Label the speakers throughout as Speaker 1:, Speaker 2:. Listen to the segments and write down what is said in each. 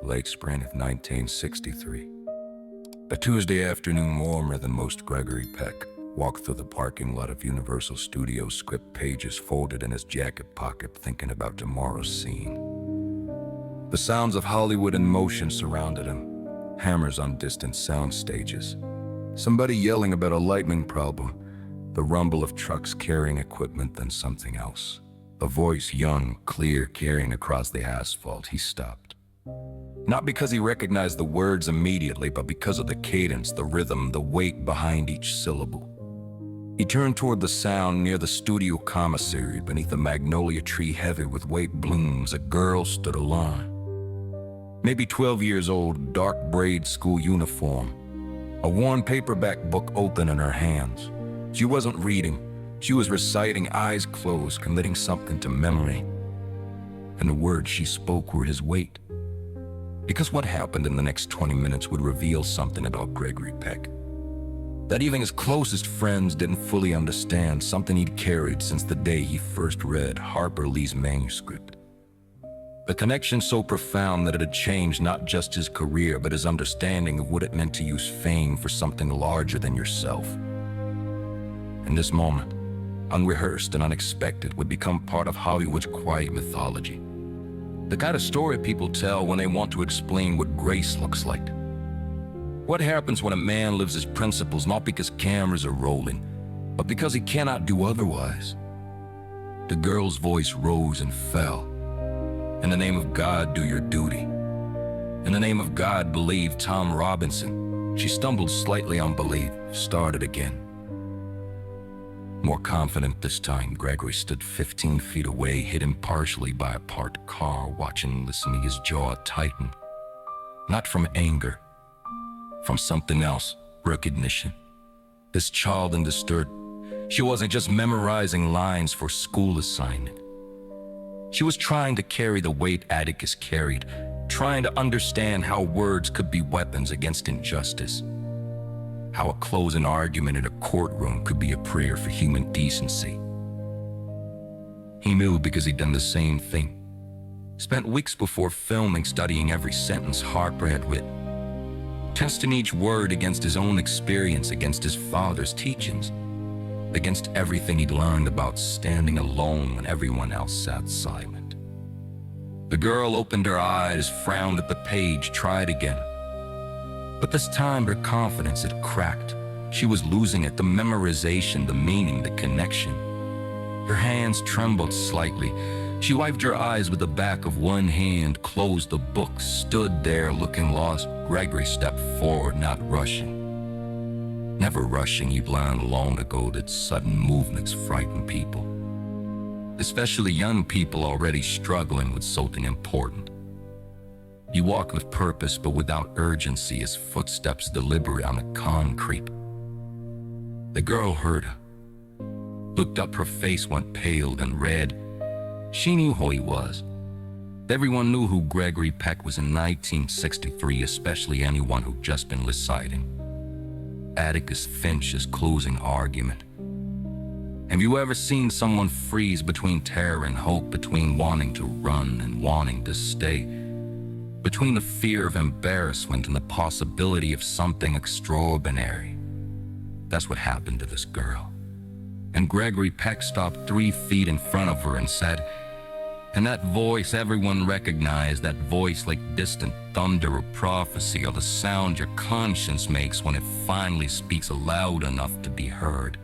Speaker 1: late spring of 1963. A Tuesday afternoon warmer than most, Gregory Peck walked through the parking lot of Universal Studios, script pages folded in his jacket pocket, thinking about tomorrow's scene. The sounds of Hollywood in motion surrounded him, hammers on distant sound stages, somebody yelling about a lightning problem, the rumble of trucks carrying equipment, then something else. A voice, young, clear, carrying across the asphalt. He stopped. Not because he recognized the words immediately, but because of the cadence, the rhythm, the weight behind each syllable. He turned toward the sound near the studio commissary. Beneath a magnolia tree heavy with white blooms, a girl stood alone. Maybe 12 years old, dark braid school uniform, a worn paperback book open in her hands. She wasn't reading. She was reciting, eyes closed, committing something to memory. And the words she spoke were his weight. Because what happened in the next 20 minutes would reveal something about Gregory Peck that even his closest friends didn't fully understand, something he'd carried since the day he first read Harper Lee's manuscript. A connection so profound that it had changed not just his career, but his understanding of what it meant to use fame for something larger than yourself. In this moment, unrehearsed and unexpected, would become part of Hollywood's quiet mythology. The kind of story people tell when they want to explain what grace looks like. What happens when a man lives his principles not because cameras are rolling, but because he cannot do otherwise? The girl's voice rose and fell. In the name of God, do your duty. In the name of God, believe Tom Robinson. She stumbled slightly on believe, started again. More confident this time, Gregory stood 15 feet away, hidden partially by a parked car, watching, listening, his jaw tighten. Not from anger, from something else, recognition. This child understood. She wasn't just memorizing lines for school assignment. She was trying to carry the weight Atticus carried, trying to understand how words could be weapons against injustice. How a closing argument in a courtroom could be a prayer for human decency. He knew because he'd done the same thing. Spent weeks before filming studying every sentence Harper had written, testing each word against his own experience, against his father's teachings, against everything he'd learned about standing alone when everyone else sat silent. The girl opened her eyes, frowned at the page, tried again. But this time her confidence had cracked. She was losing it, the memorization, the meaning, the connection. Her hands trembled slightly. She wiped her eyes with the back of one hand, closed the book, stood there looking lost. Gregory stepped forward, not rushing. Never rushing. He'd learned long ago that sudden movements frighten people, especially young people already struggling with something important. He walked with purpose, but without urgency, his footsteps deliberate on the concrete. The girl heard her, looked up, her face went pale and red. She knew who he was. Everyone knew who Gregory Peck was in 1963, especially anyone who'd just been reciting Atticus Finch's closing argument. Have you ever seen someone freeze between terror and hope, between wanting to run and wanting to stay? Between the fear of embarrassment and the possibility of something extraordinary? That's what happened to this girl. And Gregory Peck stopped 3 feet in front of her and said, and that voice everyone recognized, that voice like distant thunder or prophecy, or the sound your conscience makes when it finally speaks loud enough to be heard.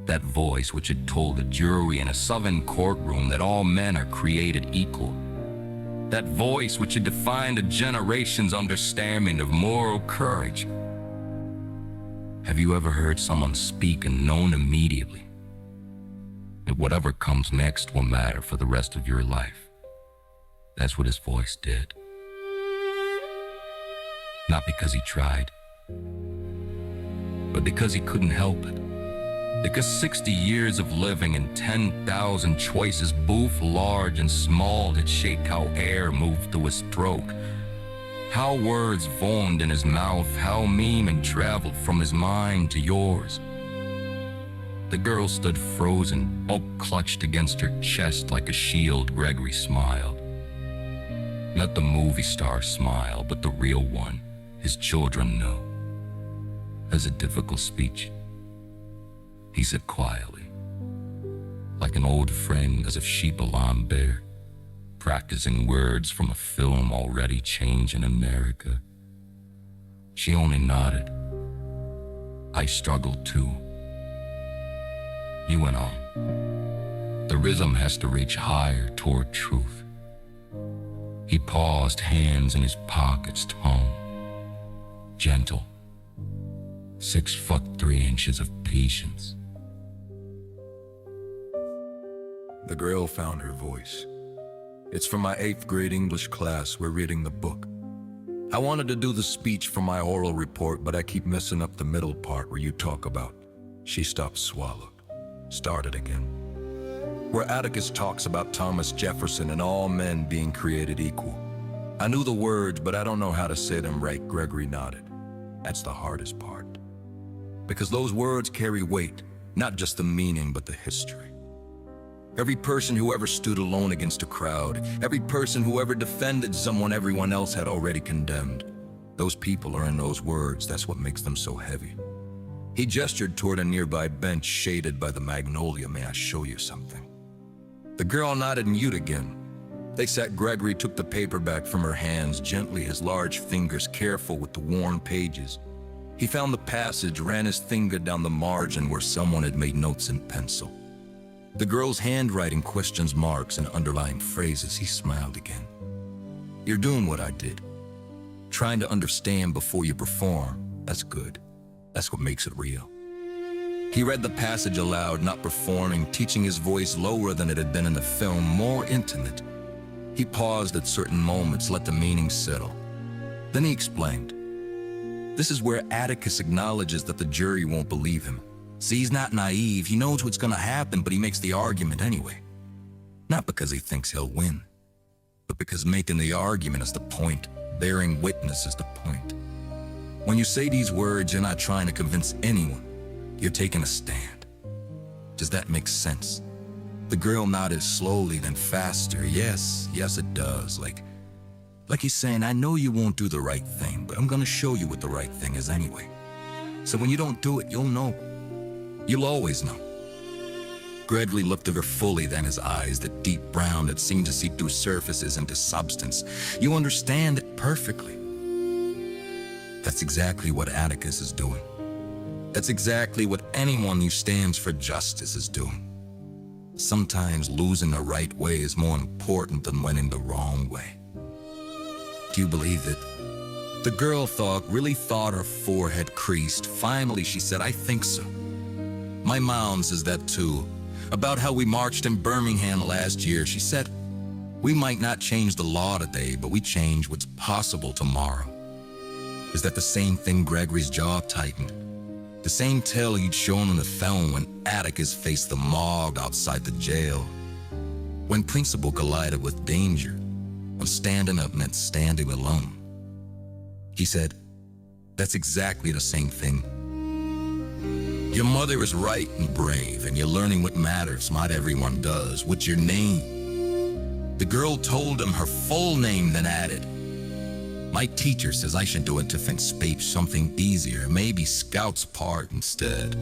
Speaker 1: That voice which had told a jury in a southern courtroom that all men are created equal. That voice which had defined a generation's understanding of moral courage. Have you ever heard someone speak and known immediately that whatever comes next will matter for the rest of your life? That's what his voice did. Not because he tried, but because he couldn't help it. Because 60 years of living and 10,000 choices, both large and small, had shaped how air moved through his throat, how words formed in his mouth, how meaning traveled from his mind to yours. The girl stood frozen, hope clutched against her chest like a shield. Gregory smiled. Not the movie star smile, but the real one his children know. As a difficult speech, he said quietly, like an old friend, as if she belonged there, practicing words from a film already changing America. She only nodded. I struggled too. He went on. The rhythm has to reach higher toward truth. He paused, hands in his pockets, tone gentle. 6'3" of patience. The girl found her voice. It's from my 8th grade English class. We're reading the book. I wanted to do the speech for my oral report, but I keep messing up the middle part where you talk about. She stopped, swallowed, started again. Where Atticus talks about Thomas Jefferson and all men being created equal. I knew the words, but I don't know how to say them right. Gregory nodded. That's the hardest part. Because those words carry weight, not just the meaning, but the history. Every person who ever stood alone against a crowd, every person who ever defended someone everyone else had already condemned. Those people are in those words. That's what makes them so heavy. He gestured toward a nearby bench shaded by the magnolia. May I show you something? The girl nodded and mute again. They sat. Gregory took the paperback from her hands gently, his large fingers careful with the worn pages. He found the passage, ran his finger down the margin where someone had made notes in pencil. The girl's handwriting, questions marks, and underlying phrases. He smiled again. You're doing what I did. Trying to understand before you perform. That's good. That's what makes it real. He read the passage aloud, not performing, teaching his voice lower than it had been in the film, more intimate. He paused at certain moments, let the meaning settle. Then he explained. This is where Atticus acknowledges that the jury won't believe him. See, he's not naive. He knows what's gonna happen, but he makes the argument anyway. Not because he thinks he'll win, but because making the argument is the point. Bearing witness is the point. When you say these words, you're not trying to convince anyone. You're taking a stand. Does that make sense? The girl nodded slowly, then faster. Yes, it does. Like he's saying, I know you won't do the right thing, but I'm gonna show you what the right thing is anyway. So when you don't do it, you'll know. You'll always know. Gregory looked at her fully, then his eyes, that deep brown that seemed to see through surfaces into substance. You understand it perfectly. That's exactly what Atticus is doing. That's exactly what anyone who stands for justice is doing. Sometimes losing the right way is more important than winning the wrong way. Do you believe it? The girl really thought her forehead creased. Finally, she said, I think so. My mom says that too. About how we marched in Birmingham last year, she said, we might not change the law today, but we change what's possible tomorrow. Is that the same thing? Gregory's jaw tightened. The same tale he'd shown in the film when Atticus faced the mob outside the jail. When principle collided with danger. When standing up meant standing alone. He said, that's exactly the same thing. Your mother is right and brave, and you're learning what matters. Not everyone does. What's your name? The girl told him her full name, then added, my teacher says I should do a different speech, something easier, maybe Scout's part instead.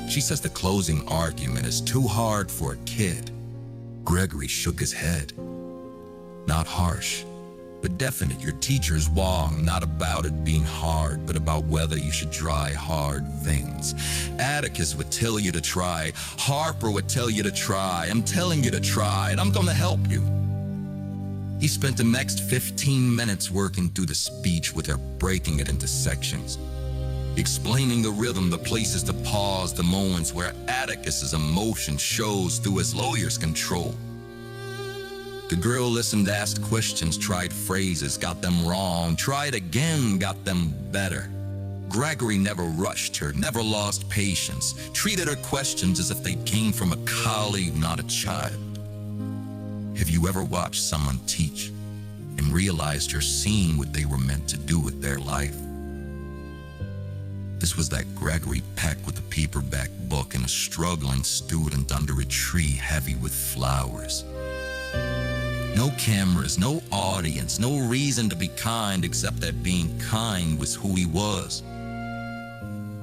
Speaker 1: She says the closing argument is too hard for a kid. Gregory shook his head. Not harsh, but definite. Your teacher's wrong, not about it being hard, but about whether you should try hard things. Atticus would tell you to try. Harper would tell you to try. I'm telling you to try, and I'm gonna help you. He spent the next 15 minutes working through the speech with her, breaking it into sections. Explaining the rhythm, the places to pause, the moments where Atticus's emotion shows through his lawyer's control. The girl listened, asked questions, tried phrases, got them wrong, tried again, got them better. Gregory never rushed her, never lost patience, treated her questions as if they came from a colleague, not a child. Have you ever watched someone teach and realized you're seeing what they were meant to do with their life? This was that Gregory Peck with a paperback book and a struggling student under a tree heavy with flowers.
Speaker 2: No cameras, no audience, no reason to be kind except that being kind was who he was.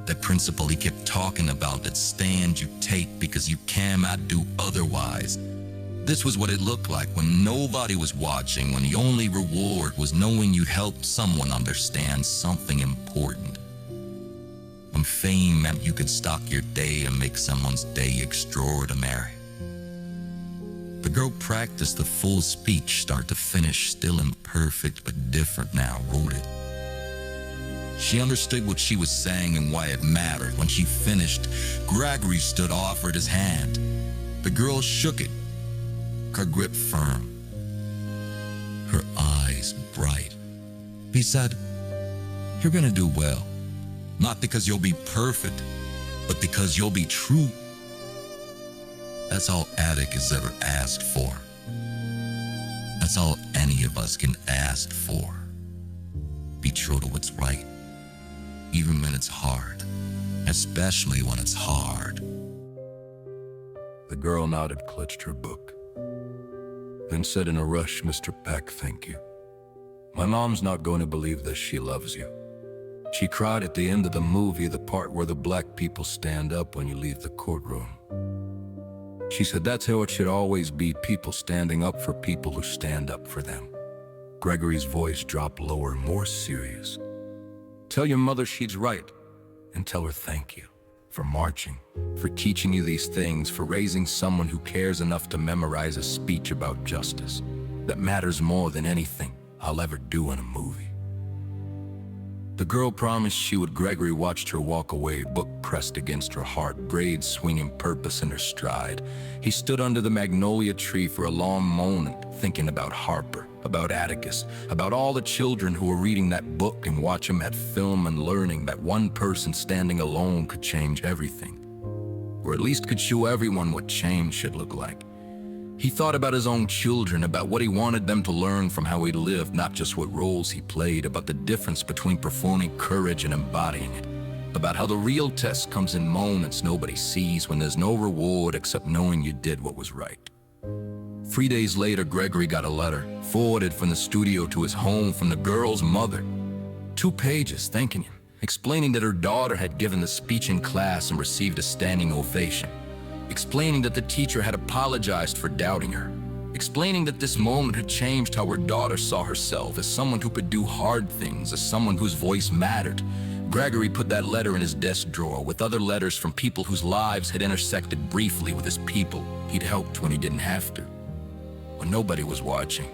Speaker 2: That principle he kept talking about, that stand you take because you cannot do otherwise. This was what it looked like when nobody was watching, when the only reward was knowing you helped someone understand something important. When fame meant you could stock your day and make someone's day extraordinary. The girl practiced the full speech, start to finish, still imperfect but different now, wrote it. She understood what she was saying and why it mattered. When she finished, Gregory stood, offered his hand. The girl shook it, her grip firm, her eyes bright. He said, "You're gonna do well, not because you'll be perfect, but because you'll be true." That's all Atticus ever asked for. That's all any of us can ask for. Be true to what's right, even when it's hard, especially when it's hard.
Speaker 1: The girl nodded, clutched her book, then said in a rush, "Mr. Peck, thank you. My mom's not going to believe this. She loves you. She cried at the end of the movie, the part where the black people stand up when you leave the courtroom. She said that's how it should always be, people standing up for people who stand up for them." Gregory's voice dropped lower, more serious. "Tell your mother she's right, and tell her thank you for marching, for teaching you these things, for raising someone who cares enough to memorize a speech about justice that matters more than anything I'll ever do in a movie." The girl promised she would. Gregory watched her walk away, book pressed against her heart, braids swinging purpose in her stride. He stood under the magnolia tree for a long moment, thinking about Harper, about Atticus, about all the children who were reading that book and watching that film and learning that one person standing alone could change everything, or at least could show everyone what change should look like. He thought about his own children, about what he wanted them to learn from how he lived, not just what roles he played, about the difference between performing courage and embodying it, about how the real test comes in moments nobody sees, when there's no reward except knowing you did what was right. 3 days later, Gregory got a letter, forwarded from the studio to his home, from the girl's mother. 2 pages thanking him, explaining that her daughter had given the speech in class and received a standing ovation. Explaining that the teacher had apologized for doubting her. Explaining that this moment had changed how her daughter saw herself, as someone who could do hard things, as someone whose voice mattered. Gregory put that letter in his desk drawer, with other letters from people whose lives had intersected briefly with his people he'd helped when he didn't have to, when nobody was watching,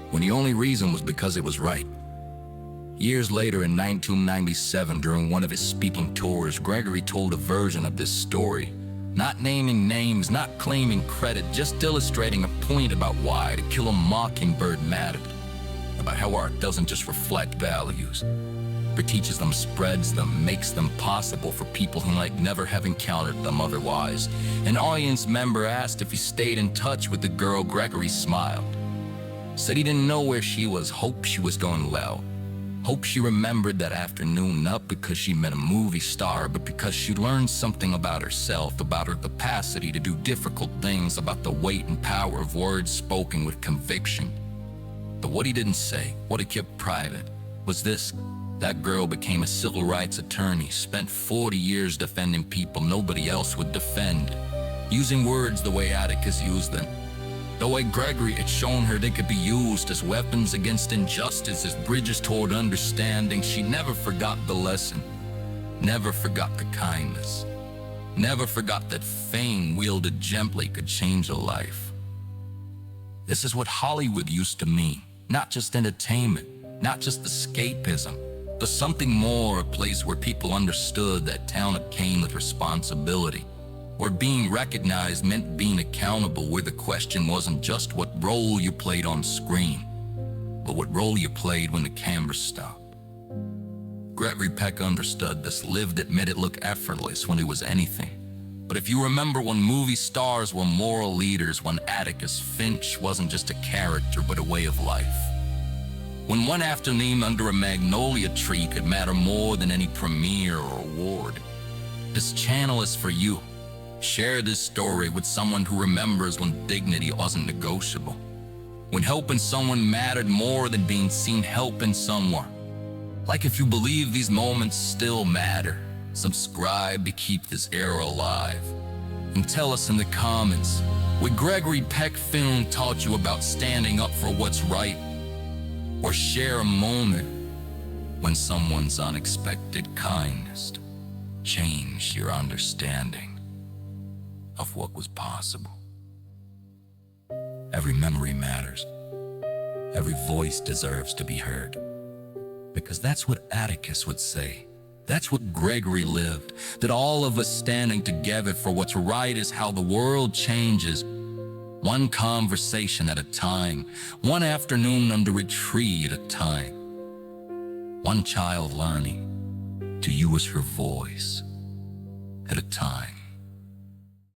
Speaker 1: when the only reason was because it was right. Years later, in 1997, during one of his speaking tours, Gregory told a version of this story. Not naming names, not claiming credit, just illustrating a point about why To Kill a Mockingbird mattered. About how art doesn't just reflect values, but teaches them, spreads them, makes them possible for people who might never have encountered them otherwise. An audience member asked if he stayed in touch with the girl. Gregory smiled. Said he didn't know where she was, hoped she was going well. Hope she remembered that afternoon, not because she met a movie star, but because she learned something about herself, about her capacity to do difficult things, about the weight and power of words spoken with conviction. But what he didn't say, what he kept private, was this: that girl became a civil rights attorney, spent 40 years defending people nobody else would defend, using words the way Atticus used them. The way Gregory had shown her they could be used as weapons against injustice, as bridges toward understanding. She never forgot the lesson, never forgot the kindness, never forgot that fame wielded gently could change a life. This is what Hollywood used to mean, not just entertainment, not just escapism, but something more, a place where people understood that talent came with responsibility, where being recognized meant being accountable, where the question wasn't just what role you played on screen, but what role you played when the camera stopped. Gregory Peck understood this, lived it, made it look effortless when it was anything. But if you remember when movie stars were moral leaders, when Atticus Finch wasn't just a character but a way of life, when one afternoon under a magnolia tree could matter more than any premiere or award, this channel is for you. Share this story with someone who remembers when dignity wasn't negotiable,
Speaker 2: when helping someone mattered more than being seen helping someone. Like if you believe these moments still matter, subscribe to keep this era alive. And tell us in the comments, what Gregory Peck film taught you about standing up for what's right? Or share a moment when someone's unexpected kindness changed your understanding of what was possible. Every memory matters. Every voice deserves to be heard. Because that's what Atticus would say. That's what Gregory lived. That all of us standing together for what's right is how the world changes. One conversation at a time. One afternoon under a tree at a time. One child learning to use her voice at a time.